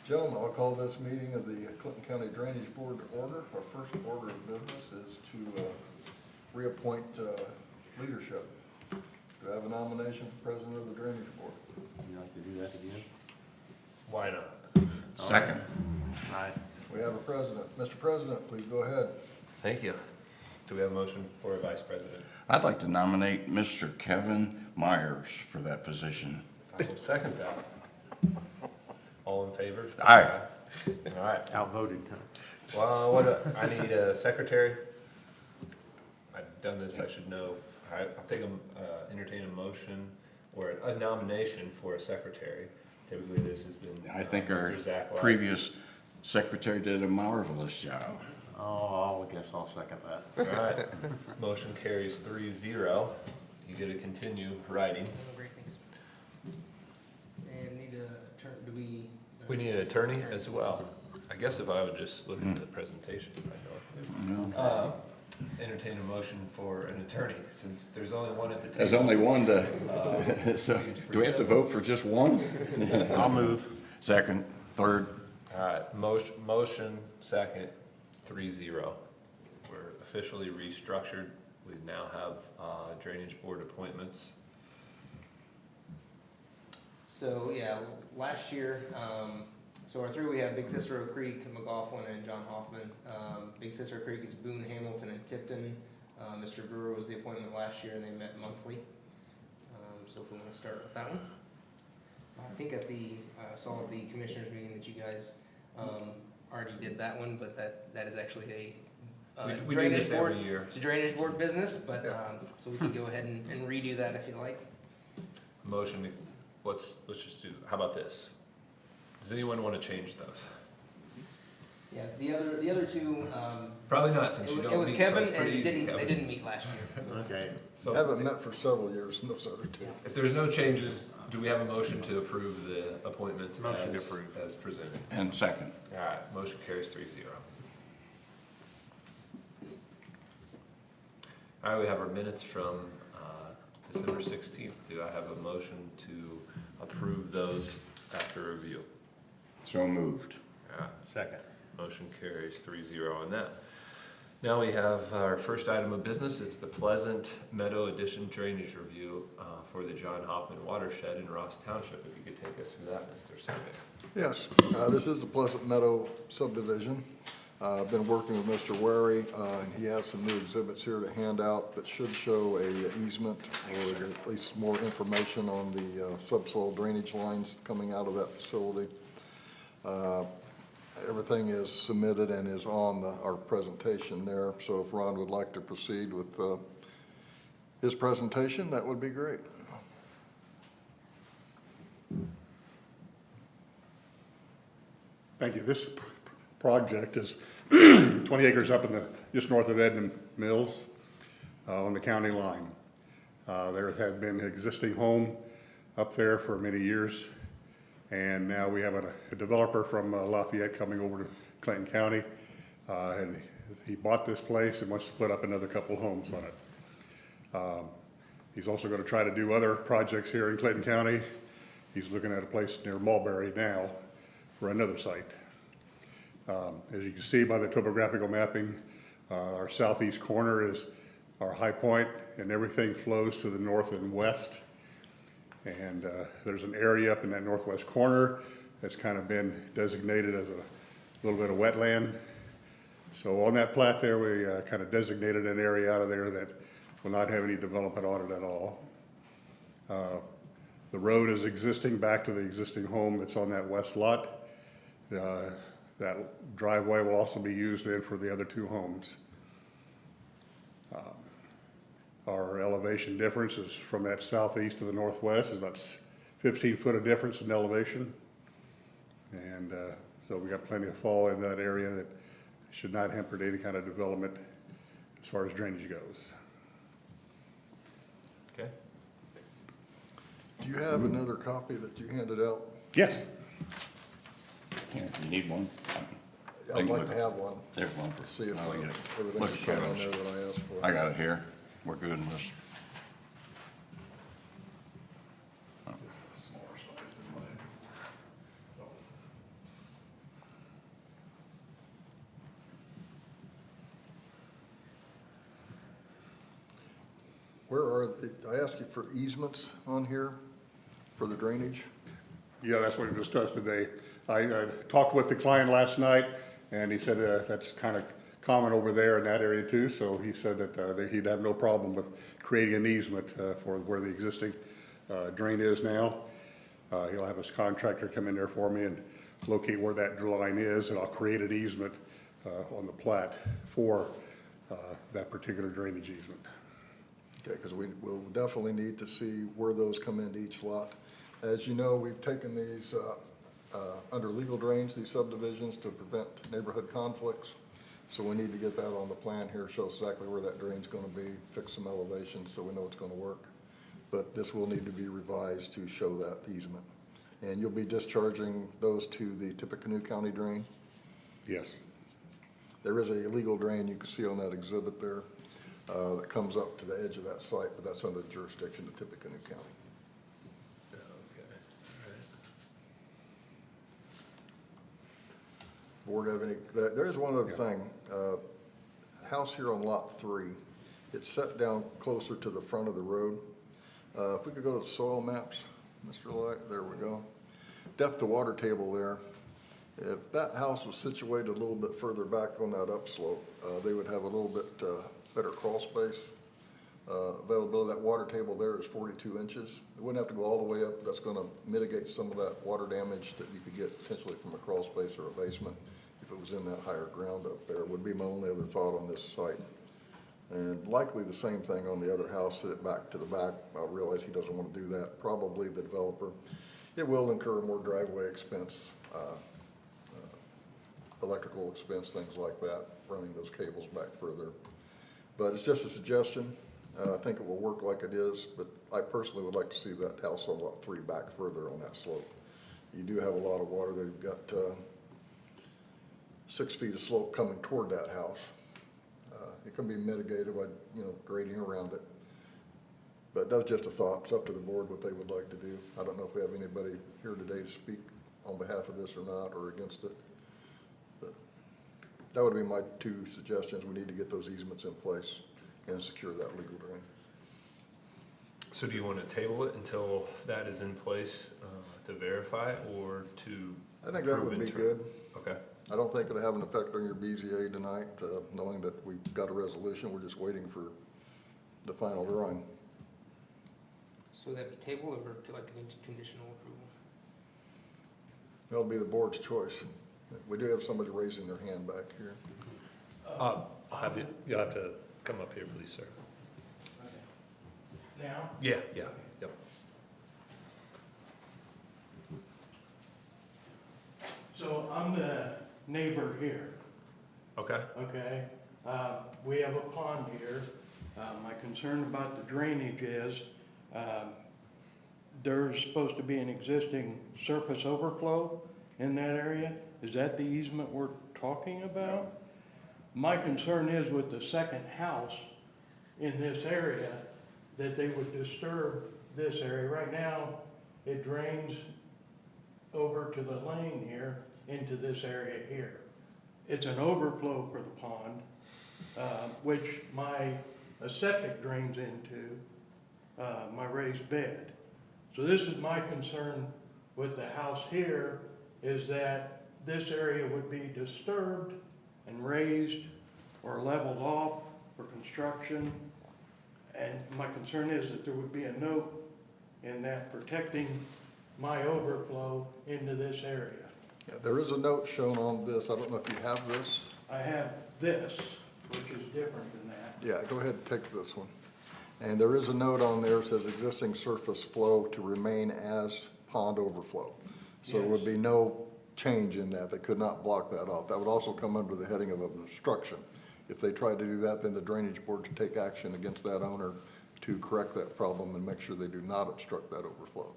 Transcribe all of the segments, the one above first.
Gentlemen, I'll call this meeting of the Clinton County Drainage Board to order. Our first order of business is to reappoint leadership. Do I have a nomination for President of the Drainage Board? Would you like to do that again? Why not? Second. Aye. We have a president. Mr. President, please go ahead. Thank you. Do we have a motion for a vice president? I'd like to nominate Mr. Kevin Myers for that position. I will second that. All in favor? Aye. All right. Outvoted, huh? Well, I need a secretary. I've done this, I should know. I'll take entertain a motion or a nomination for a secretary. Typically, this has been. I think our Mr. Zach Light. previous secretary did a marvelous job. Oh, I guess I'll second that. All right. Motion carries 3-0. You get to continue writing. Great things. And need a turn, do we? We need an attorney as well. I guess if I would just look at the presentation, I know. Entertain a motion for an attorney, since there's only one at the table. There's only one to, so, do we have to vote for just one? I'll move. Second, third, All right, motion, second, 3-0. We're officially restructured. We now have drainage board appointments. So, yeah, last year, so our three, we have Big Cicero Creek, McLaughlin, and John Hoffman. Big Cicero Creek is Boone, Hamilton, and Tipton. Mr. Brewer was the appointment last year, and they met monthly. So if we wanna start with that one. I think at the, saw at the commissioners meeting that you guys, already did that one, but that is actually a We do drainage this board. every year. It's a drainage board business, but, so we can go ahead and redo that if you like. Motion, let's just do, how about this? Does anyone want to change those? Yeah, the other two, Probably not, since you it don't was meet, so Kevin, it's and pretty they easy, Kevin. didn't meet last year. Okay. So Haven't met for several years, and those other two. Yeah. if there's no changes, do we have a motion to approve the appointments Motion to as, approve. as presented? and second. All right, motion carries 3-0. All right, we have our minutes from December 16th. Do I have a motion to approve those after review? So moved. All right, Second. motion carries 3-0 on that. Now we have our first item of business. It's the Pleasant Meadow Addition Drainage Review for the John Hoffman watershed in Ross Township. If you could take us through that, Mr. Savick. Yes, this is the Pleasant Meadow subdivision. I've been working with Mr. Wary, and he has some new exhibits here to hand out that should show a easement or at least more information on the subsoil drainage lines coming out of that facility. Everything is submitted and is on our presentation there, so if Ron would like to proceed with his presentation, that would be great. Thank you. This project is 20 acres up in the, just north of Edmund Mills, on the county line. There had been an existing home up there for many years, and now we have a developer from Lafayette coming over to Clinton County, and he bought this place and wants to put up another couple homes on it. He's also going to try to do other projects here in Clinton County. He's looking at a place near Mulberry now for another site. As you can see by the topographical mapping, our southeast corner is our high point, and everything flows to the north and west. And there's an area up in that northwest corner that's kind of been designated as a little bit of wetland. So on that plat there, we kind of designated an area out of there that will not have any development on it at all. The road is existing back to the existing home that's on that west lot. That driveway will also be used then for the other two homes. Our elevation difference is from that southeast to the northwest is about 15 foot of difference in elevation. And so we got plenty of fall in that area that should not hamper any kind of development as far as drainage goes. Okay. Do you have another copy that you handed out? Yes. Here, you need one? I'd like to have one, There's one. see if I'll get it. everything's Look, shown on Kevin's. there that I asked for. I got it here. We're good in this. Smaller size than mine. Where are, I asked you for easements on here for the drainage? Yeah, that's what we discussed today. I talked with the client last night, and he said that's kind of common over there in that area too, so he said that he'd have no problem with creating an easement for where the existing drain is now. He'll have his contractor come in there for me and locate where that line is, and I'll create an easement on the plat for that particular drainage easement. Okay, because we'll definitely need to see where those come into each lot. As you know, we've taken these under legal drains, these subdivisions, to prevent neighborhood conflicts. So we need to get that on the plan here, show exactly where that drain's gonna be, fix some elevations so we know it's gonna work. But this will need to be revised to show that easement. And you'll be discharging those to the Tippecanoe County drain? Yes. There is a legal drain you can see on that exhibit there that comes up to the edge of that site, but that's under the jurisdiction of Tippecanoe County. Okay, all right. Board have any, there is one other thing. House here on lot 3, it's set down closer to the front of the road. If we could go to the soil maps, Mr. Light, there we go. Depth of water table there. If that house was situated a little bit further back on that upslope, they would have a little bit better crawl space. Availability, that water table there is 42 inches. It wouldn't have to go all the way up. That's gonna mitigate some of that water damage that you could get potentially from a crawl space or a basement if it was in that higher ground up there, would be my only other thought on this site. And likely the same thing on the other house, set it back to the back. I realize he doesn't want to do that, probably the developer. It will incur more driveway expense, electrical expense, things like that, running those cables back further. But it's just a suggestion. I think it will work like it is, but I personally would like to see that house on lot 3 back further on that slope. You do have a lot of water. They've got 6 feet of slope coming toward that house. It can be mitigated by, grading around it. But that was just a thought. It's up to the board what they would like to do. I don't know if we have anybody here today to speak on behalf of this or not, or against it. But that would be my 2 suggestions. We need to get those easements in place and secure that legal drain. So do you want to table it until that is in place to verify or to? I think that approve would be interim? good. Okay, I don't think it'll have an effect on your BZA tonight, knowing that we've got a resolution. We're just waiting for the final drawing. So would that be tabled or to like an conditional approval? That'll be the board's choice. We do have somebody raising their hand back here. I'll have you, you'll have to come up here, please, sir. Now? Yeah, yep. So I'm the neighbor here, Okay, okay? We have a pond here. My concern about the drainage is, there's supposed to be an existing surface overflow in that area. Is that the easement we're talking about? My concern is with the second house in this area, that they would disturb this area. Right now, it drains over to the lane here, into this area here. It's an overflow for the pond, which my septic drains into, my raised bed. So this is my concern with the house here, is that this area would be disturbed and raised or leveled off for construction. And my concern is that there would be a note in that protecting my overflow into this area. Yeah, there is a note shown on this. I don't know if you have this. I have this, which is different than that. Yeah, go ahead and take this one. And there is a note on there that says existing surface flow to remain as pond overflow. So there would be no change in that. They could not block that off. That would also come under the heading of obstruction. If they tried to do that, then the drainage board should take action against that owner to correct that problem and make sure they do not obstruct that overflow.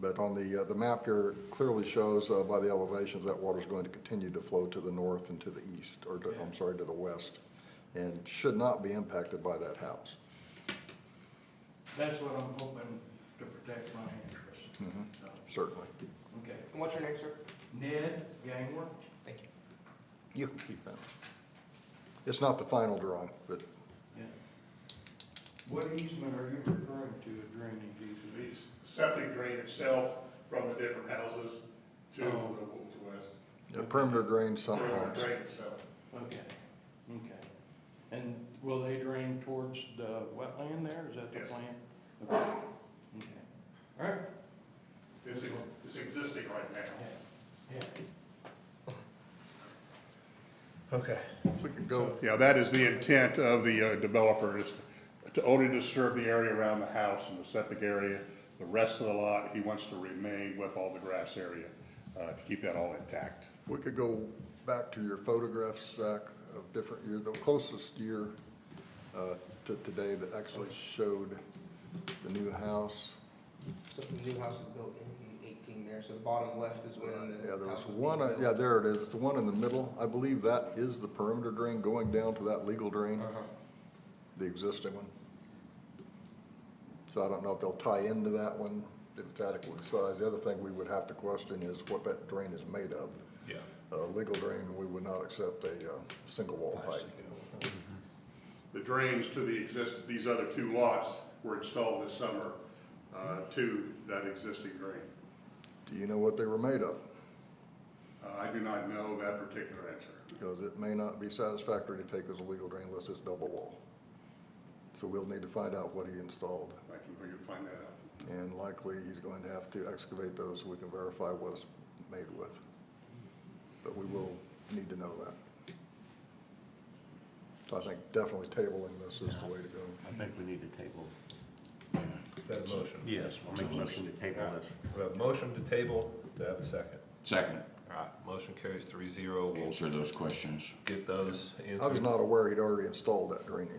But on the map here, it clearly shows by the elevations that water is going to continue to flow to the north and to the east, or to, I'm sorry, to the west, and should not be impacted by that house. That's what I'm hoping to protect my interests. So, Certainly. okay. And what's your name, sir? Ned Gangler? Thank you. You can keep that. It's not the final drawing, but Yeah. What easement are you referring to, a drainage easement? The septic drain itself from the different houses to the west. The perimeter drain sump Perimeter pumps. drain itself. Okay, okay. And will they drain towards the wetland there? Is that the Yes. plan? Okay, okay. All right. It's existing right now. Yeah. Okay. We could go, Yeah, that is the intent of the developer, is to only disturb the area around the house and the septic area. The rest of the lot, he wants to remain with all the grass area, to keep that all intact. we could go back to your photographs, Zach, of different years. The closest year to today that actually showed the new house. So the new house was built in 18 there, so the bottom left is when the. Yeah, there was house was one, being built. yeah, there it is. It's the one in the middle. I believe that is the perimeter drain going down to that legal drain, Uh-huh. the existing one. So I don't know if they'll tie into that one, if it's adequate size. The other thing we would have to question is what that drain is made of. Yeah. Legal drain, we would not accept a single wall pipe. The drains to these other two lots were installed this summer, to that existing drain. Do you know what they were made of? I do not know that particular answer. Because it may not be satisfactory to take as a legal drain unless it's double wall. So we'll need to find out what he installed. We can find that out. And likely he's going to have to excavate those so we can verify what it's made with. But we will need to know that. So I think definitely tabling this is the way to go. I think we need to table. Is that a motion? Yes, I'll make a motion to table this. We have a motion to table. Do I have a second? Second, All right, motion carries 3-0. We'll answer those questions. get those I was answered. not aware he'd already installed that drainage.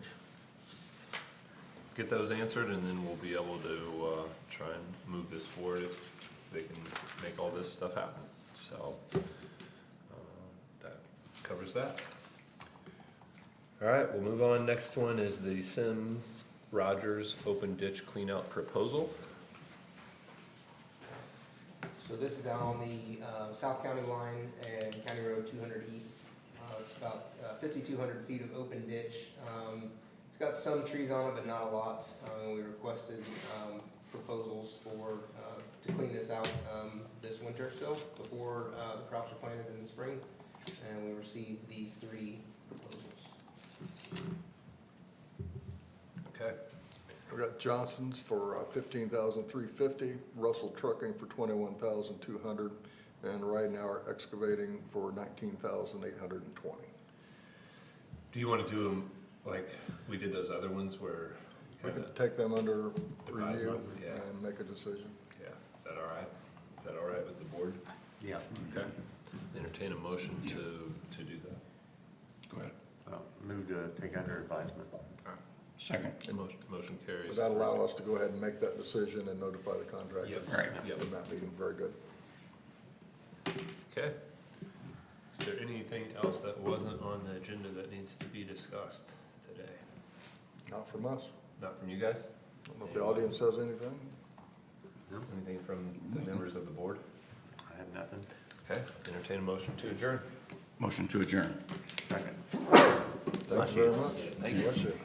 Get those answered, and then we'll be able to try and move this forward if they can make all this stuff happen. So that covers that. All right, we'll move on. Next one is the Sims Rogers open ditch cleanout proposal. So this is down on the South County line and County Road 200 East. It's about 5,200 feet of open ditch. It's got some trees on it, but not a lot. We requested proposals to clean this out this winter still, before the crops are planted in the spring. And we received these 3 proposals. Okay. We got Johnson's for $15,350, Russell Trucking for $21,200, and Ride Now are excavating for $19,820. Do you want to do them like we did those other ones where? We kinda- could take them under Advise review them, yeah. and make a decision. Yeah, is that all right? Is that all right with the board? Yeah. Okay. Entertain a motion to do that. Go ahead. Move to take under advisement. All right. Second. Motion carries. Would that allow us to go ahead and make that decision and notify the contractor? Yep. Right. Yep. In that meeting, very good. Okay. Is there anything else that wasn't on the agenda that needs to be discussed today? Not from us. Not from you guys? I don't know if the audience has anything. Anything from the members of the board? I have nothing. Okay, entertain a motion to adjourn. Motion to adjourn. Second. Thank you very much. Thank you. Bless you.